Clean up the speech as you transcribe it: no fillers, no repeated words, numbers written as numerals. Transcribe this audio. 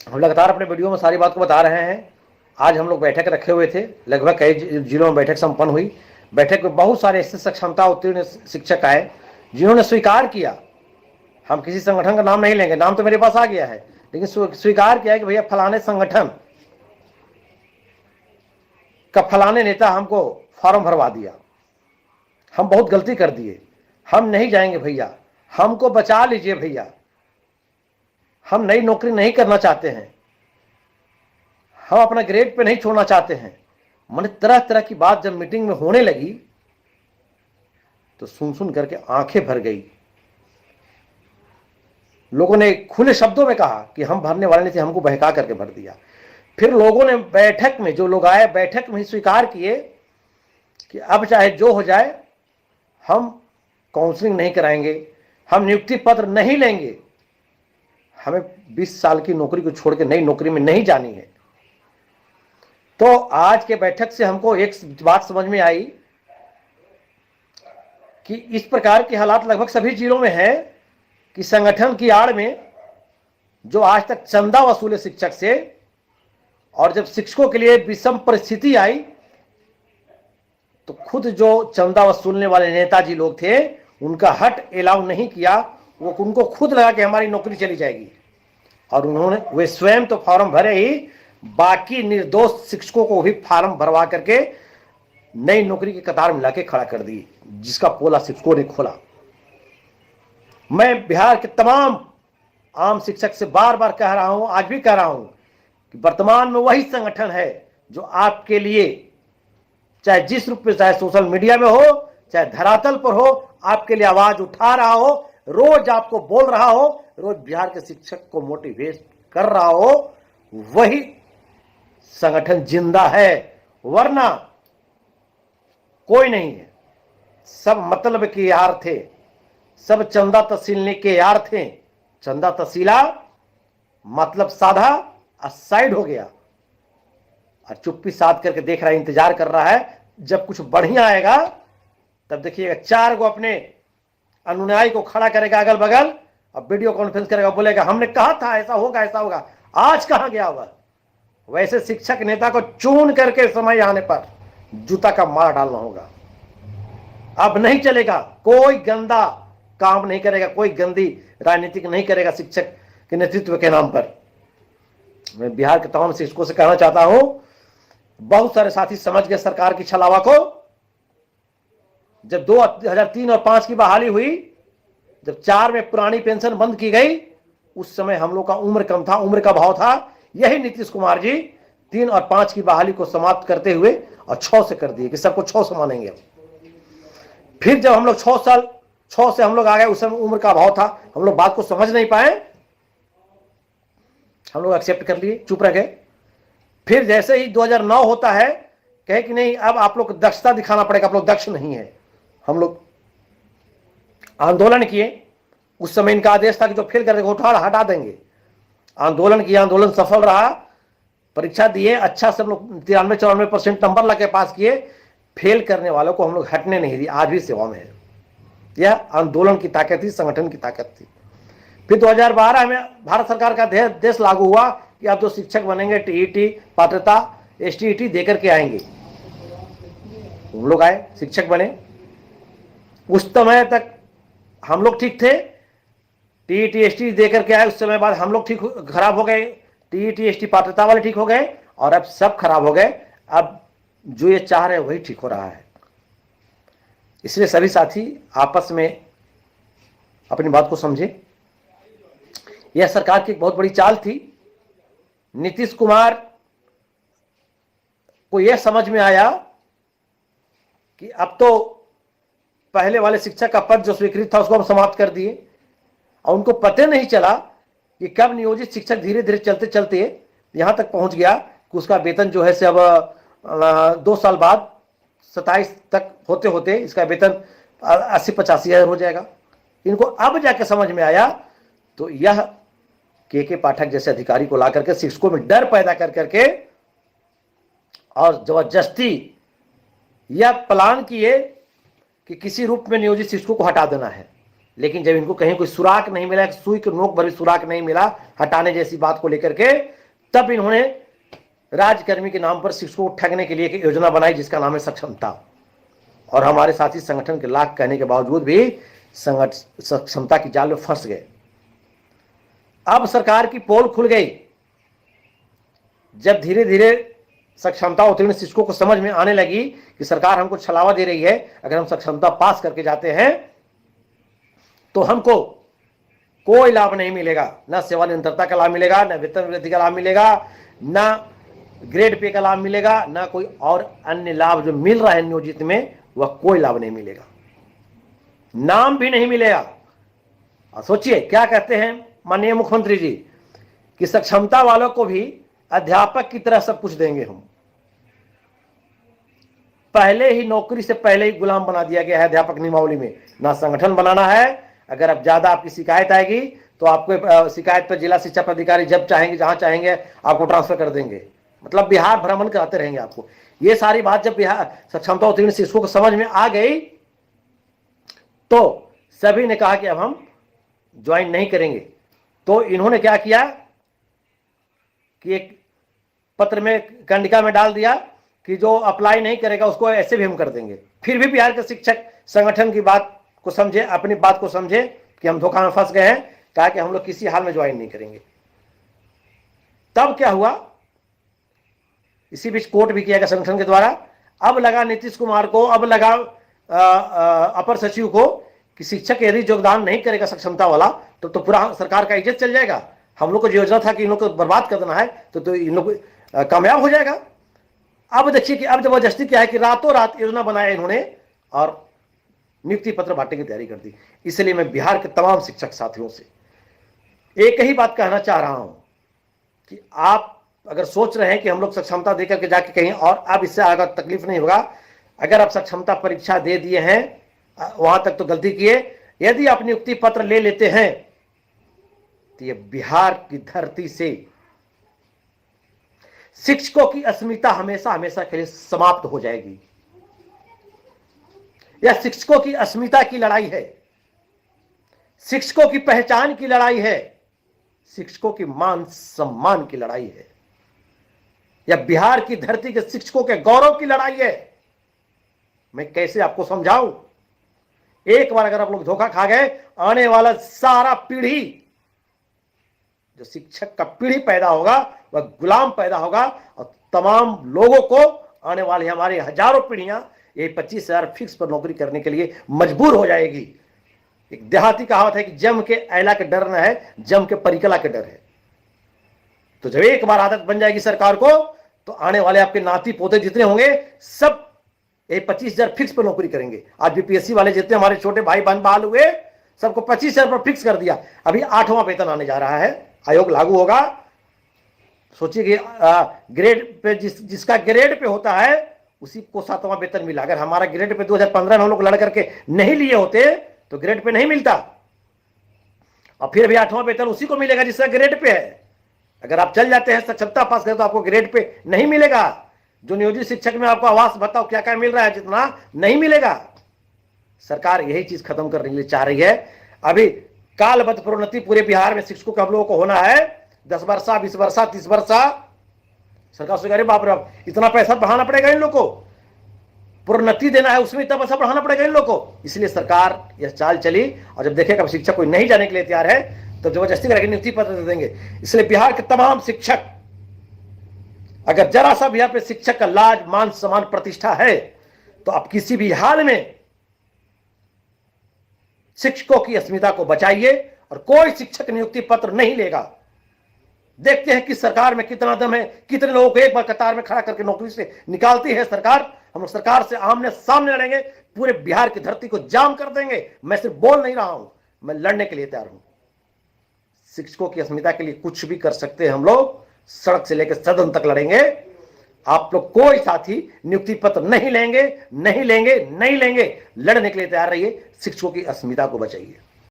हम लगातार अपने वीडियो में सारी बात को बता रहे हैं। आज हम लोग बैठक रखे हुए थे, लगभग कई जिलों में बैठक संपन्न हुई। बैठक में बहुत सारे ऐसे क्षमता उत्तीर्ण शिक्षक आए जिन्होंने स्वीकार किया, हम किसी संगठन का नाम नहीं लेंगे, नाम तो मेरे पास आ गया है, लेकिन स्वीकार किया कि भैया फलाने संगठन का फलाने नेता हमको फॉर्म भरवा दिया, हम बहुत गलती कर दिए, हम नहीं जाएंगे भैया, हमको बचा लीजिए भैया, हम नई नौकरी नहीं करना चाहते हैं, हम अपना ग्रेड पे नहीं छोड़ना चाहते हैं। मैंने तरह तरह की बात जब मीटिंग में होने लगी तो सुन सुन करके आंखें भर गई। लोगों ने खुले शब्दों में कहा कि हम भरने वाले नहीं थे, हमको बहका करके भर दिया। फिर लोगों ने बैठक में, जो लोग आए बैठक में ही स्वीकार किए कि अब चाहे जो हो जाए हम काउंसलिंग नहीं कराएंगे, हम नियुक्ति पत्र नहीं लेंगे, हमें 20 साल की नौकरी को छोड़ के नई नौकरी में नहीं जानी है। तो आज के बैठक से हमको एक बात समझ में आई कि इस प्रकार के हालात लगभग सभी जिलों में है कि संगठन की आड़ में जो आज तक चंदा वसूले शिक्षक से, और जब शिक्षकों के लिए विषम परिस्थिति आई तो खुद जो चंदा वसूलने वाले नेताजी लोग थे उनका हट अलाउ नहीं किया, वो उनको खुद लगा कि हमारी नौकरी चली जाएगी, और उन्होंने वे स्वयं तो फॉर्म भरे ही, बाकी निर्दोष शिक्षकों को भी फॉर्म भरवा करके नई नौकरी की कतार मिला के खड़ा कर दी, जिसका पोला शिक्षकों ने खोला। मैं बिहार के तमाम आम शिक्षक से बार बार कह रहा हूं, आज भी कह रहा हूं कि वर्तमान में वही संगठन है जो आपके लिए चाहे जिस रूप में, चाहे सोशल मीडिया में हो, चाहे धरातल पर हो, आपके लिए आवाज उठा रहा हो, रोज आपको बोल रहा हो, रोज बिहार के शिक्षक को मोटिवेट कर रहा हो, वही संगठन जिंदा है, वरना कोई नहीं है। सब मतलब के यार थे, सब चंदा तसीलने के यार थे, चंदा तसीला मतलब साधा, साइड हो गया और चुप्पी साध करके देख रहा है, इंतजार कर रहा है जब कुछ बढ़िया आएगा तब देखिएगा 4 गो अपने अनुयायी को खड़ा करेगा अगल बगल और वीडियो कॉन्फ्रेंस करेगा, बोलेगा हमने कहा था ऐसा होगा ऐसा होगा। आज कहां गया वह? वैसे शिक्षक नेता को चुन करके समय आने पर जूता का मार डालना होगा। अब नहीं चलेगा, कोई गंदा काम नहीं करेगा, कोई गंदी राजनीति नहीं करेगा शिक्षक के नेतृत्व के नाम पर। मैं बिहार के तमाम शिक्षकों से कहना चाहता हूं, बहुत सारे साथी समझ गए सरकार की छलावा को। जब 2003 और 5 की बहाली हुई, जब 4 में पुरानी पेंशन बंद की गई, उस समय हम लोग का उम्र कम था, उम्र का भाव था। यही नीतीश कुमार जी 3 और 5 की बहाली को समाप्त करते हुए और 6 से कर दिए कि सबको 6 से मानेंगे। फिर जब हम लोग 6 से हम लोग आ गए, उस समय उम्र का अभाव था, हम लोग बात को समझ नहीं पाए, हम लोग एक्सेप्ट कर लिए, चुप रह गए। फिर जैसे ही 2009 होता है, कहे कि नहीं अब आप लोग को दक्षता दिखाना पड़ेगा, आप लोग दक्ष नहीं है। हम लोग आंदोलन किए, उस समय इनका आदेश था कि जो फेल कर देगा उठा हटा देंगे। आंदोलन किया, आंदोलन सफल रहा, परीक्षा दिए, अच्छा सब लोग 93-94% नंबर लगे पास किए। फेल करने वालों को हम लोग हटने नहीं दिए, आज भी सेवा में है। यह आंदोलन की ताकत थी, संगठन की ताकत थी। फिर 2012 में भारत सरकार का देश लागू हुआ कि आप जो शिक्षक बनेंगे टीईटी पात्रता एसटीईटी देकर के आएंगे। हम लोग आए, शिक्षक बने। उस समय तक हम लोग ठीक थे, टीईटी एसटी देकर के आए। उस समय बाद हम लोग ठीक खराब हो गए, टीईटी एसटी पात्रता वाले ठीक हो गए और अब सब खराब हो गए। अब जो ये चाह रहे वही ठीक हो रहा है। इसलिए सभी साथी आपस में अपनी बात को समझे। यह सरकार की एक बहुत बड़ी चाल थी। नीतीश कुमार को यह समझ में आया कि अब तो पहले वाले शिक्षक का पद जो स्वीकृत था उसको हम समाप्त कर दिए, और उनको पता नहीं चला कि कब नियोजित शिक्षक धीरे धीरे चलते चलते यहां तक पहुंच गया कि उसका वेतन जो है से अब 2 साल बाद 27 तक होते होते इसका वेतन 80-85 हज़ार हो जाएगा। इनको अब जाके समझ में आया। तो यह के पाठक जैसे अधिकारी को ला करके शिक्षकों में डर पैदा कर करके और जबरदस्ती यह प्लान किए कि किसी रूप में नियोजित शिक्षकों को हटा देना है। लेकिन जब इनको कहीं कोई सुराग नहीं मिला, सुई के नोक पर भी सुराग नहीं मिला हटाने जैसी बात को लेकर के, तब इन्होंने राज्यकर्मी के नाम पर शिक्षकों को ठगने के लिए एक योजना बनाई जिसका नाम है सक्षमता। और हमारे साथी संगठन के लाख कहने के बावजूद भी सक्षमता की जाल में फंस गए। अब सरकार की पोल खुल गई। जब धीरे धीरे सक्षमता उत्तीर्ण शिक्षकों को समझ में आने लगी कि सरकार हमको छलावा दे रही है, अगर हम सक्षमता पास करके जाते हैं तो हमको कोई लाभ नहीं मिलेगा, ना सेवा निरंतरता का लाभ मिलेगा, ना वेतन वृद्धि का लाभ मिलेगा, ना ग्रेड पे का लाभ मिलेगा, ना कोई और अन्य लाभ जो मिल रहा है नियोजित में वह कोई लाभ नहीं मिलेगा, नाम भी नहीं मिलेगा। और सोचिए क्या कहते हैं माननीय मुख्यमंत्री जी कि सक्षमता वालों को भी अध्यापक की तरह सब कुछ देंगे हम। पहले ही नौकरी से पहले ही गुलाम बना दिया गया है अध्यापक नियमावली में। ना संगठन बनाना है, अगर अब ज्यादा आपकी शिकायत आएगी तो आपको शिकायत पर जिला शिक्षा पदाधिकारी जब चाहेंगे जहां चाहेंगे आपको ट्रांसफर कर देंगे, मतलब बिहार भ्रमण कराते रहेंगे आपको। ये सारी बात जब बिहार सक्षमता उत्तीर्ण शिक्षकों को समझ में आ गई तो सभी ने कहा कि अब हम ज्वाइन नहीं करेंगे। तो इन्होंने क्या किया कि एक पत्र में कंडिका में डाल दिया कि जो अप्लाई नहीं करेगा उसको ऐसे भी हम कर देंगे। फिर भी बिहार के शिक्षक संगठन की बात को समझे, अपनी बात को समझे कि हम धोखा में फंस गए हैं, कहा कि हम लोग किसी हाल में ज्वाइन नहीं करेंगे। तब क्या हुआ, इसी बीच कोर्ट भी किया गया संगठन के द्वारा। अब लगा नीतीश कुमार को, अब लगा अपर सचिव को कि शिक्षक यदि योगदान नहीं करेगा सक्षमता वाला तो पूरा सरकार का इज्जत चल जाएगा। हम लोग को जो योजना था कि इन लोग को बर्बाद कर देना है तो इन लोग कामयाब हो जाएगा। अब देखिए कि अब जबरदस्ती क्या है कि रातों रात योजना बनाया इन्होंने और नियुक्ति पत्र बांटने की तैयारी कर दी। इसलिए मैं बिहार के तमाम शिक्षक साथियों से एक ही बात कहना चाह रहा हूं कि आप अगर सोच रहे हैं कि हम लोग सक्षमता देकर के जाके कहीं और अब इससे आगे तकलीफ नहीं होगा, अगर आप सक्षमता परीक्षा दे दिए हैं वहां तक तो गलती किए, यदि आप नियुक्ति पत्र ले लेते हैं तो ये बिहार की धरती से शिक्षकों की अस्मिता हमेशा हमेशा के लिए समाप्त हो जाएगी। यह शिक्षकों की अस्मिता की लड़ाई है, शिक्षकों की पहचान की लड़ाई है, शिक्षकों की मान सम्मान की लड़ाई है। यह बिहार की धरती के शिक्षकों के गौरव की लड़ाई है। मैं कैसे आपको समझाऊं? एक बार अगर आप लोग धोखा खा गए, आने वाला सारा पीढ़ी, जो शिक्षक का पीढ़ी पैदा होगा वह गुलाम पैदा होगा और तमाम लोगों को आने वाली हमारी हजारों पीढ़ियां ये 25,000 फिक्स पर नौकरी करने के लिए मजबूर हो जाएगी। एक देहाती कहावत है कि जम के ऐला के डर न है, जम के परिकला के डर है। तो जब एक बार आदत बन जाएगी सरकार को तो आने वाले आपके नाती पोते जितने होंगे सब ये 25,000 फिक्स पर नौकरी करेंगे। आज बीपीएससी वाले जितने हमारे छोटे भाई बहन बहाल हुए सबको 25,000 पर फिक्स कर दिया। अभी 8वां वेतन आने जा रहा है, आयोग लागू होगा। सोचिए कि ग्रेड पे जिसका ग्रेड पे होता है उसी को 7वां वेतन मिला। अगर हमारा ग्रेड पे 2015 में हम लोग लड़ करके नहीं लिए होते तो ग्रेड पे नहीं मिलता, और फिर भी 8वां वेतन उसी को मिलेगा जिसका ग्रेड पे है। अगर आप चल जाते हैं सक्षमता पास करें तो आपको ग्रेड पे नहीं मिलेगा। जो नियोजित शिक्षक में आपको आवास बताओ क्या क्या मिल रहा है, जितना नहीं मिलेगा। सरकार यही चीज खत्म करने के लिए चाह रही है। अभी कालबद्ध प्रोन्नति पूरे बिहार में शिक्षकों के हम लोगों को होना है। 10 वर्षा, 20 वर्षा, 30 वर्षा। सरकार से अरे बाप रे बाप, इतना पैसा बढ़ाना पड़ेगा इन लोगों को, प्रोन्नति देना है उसमें इतना पैसा बढ़ाना पड़ेगा इन लोगों को। इसलिए सरकार यह चाल चली, और जब देखेगा शिक्षक कोई नहीं जाने के लिए तैयार है तो जबरदस्ती करके नियुक्ति पत्र दे देंगे। इसलिए बिहार के तमाम शिक्षक, अगर जरा सा भी यहाँ पे शिक्षक का लाज मान सम्मान प्रतिष्ठा है तो आप किसी भी हाल में शिक्षकों की अस्मिता को बचाइए, और कोई शिक्षक नियुक्ति पत्र नहीं लेगा। देखते हैं कि सरकार में कितना दम है, कितने लोगों को एक बार कतार में खड़ा करके नौकरी से निकालती है सरकार। हम लोग सरकार से आमने सामने लड़ेंगे, पूरे बिहार की धरती को जाम कर देंगे। मैं सिर्फ बोल नहीं रहा हूं, मैं लड़ने के लिए तैयार हूं। शिक्षकों की अस्मिता के लिए कुछ भी कर सकते हैं हम लोग, सड़क से लेकर सदन तक लड़ेंगे। आप लोग कोई साथी नियुक्ति पत्र नहीं लेंगे, नहीं लेंगे, नहीं लेंगे। लड़ने के लिए तैयार रहिए, शिक्षकों की अस्मिता को बचाइए।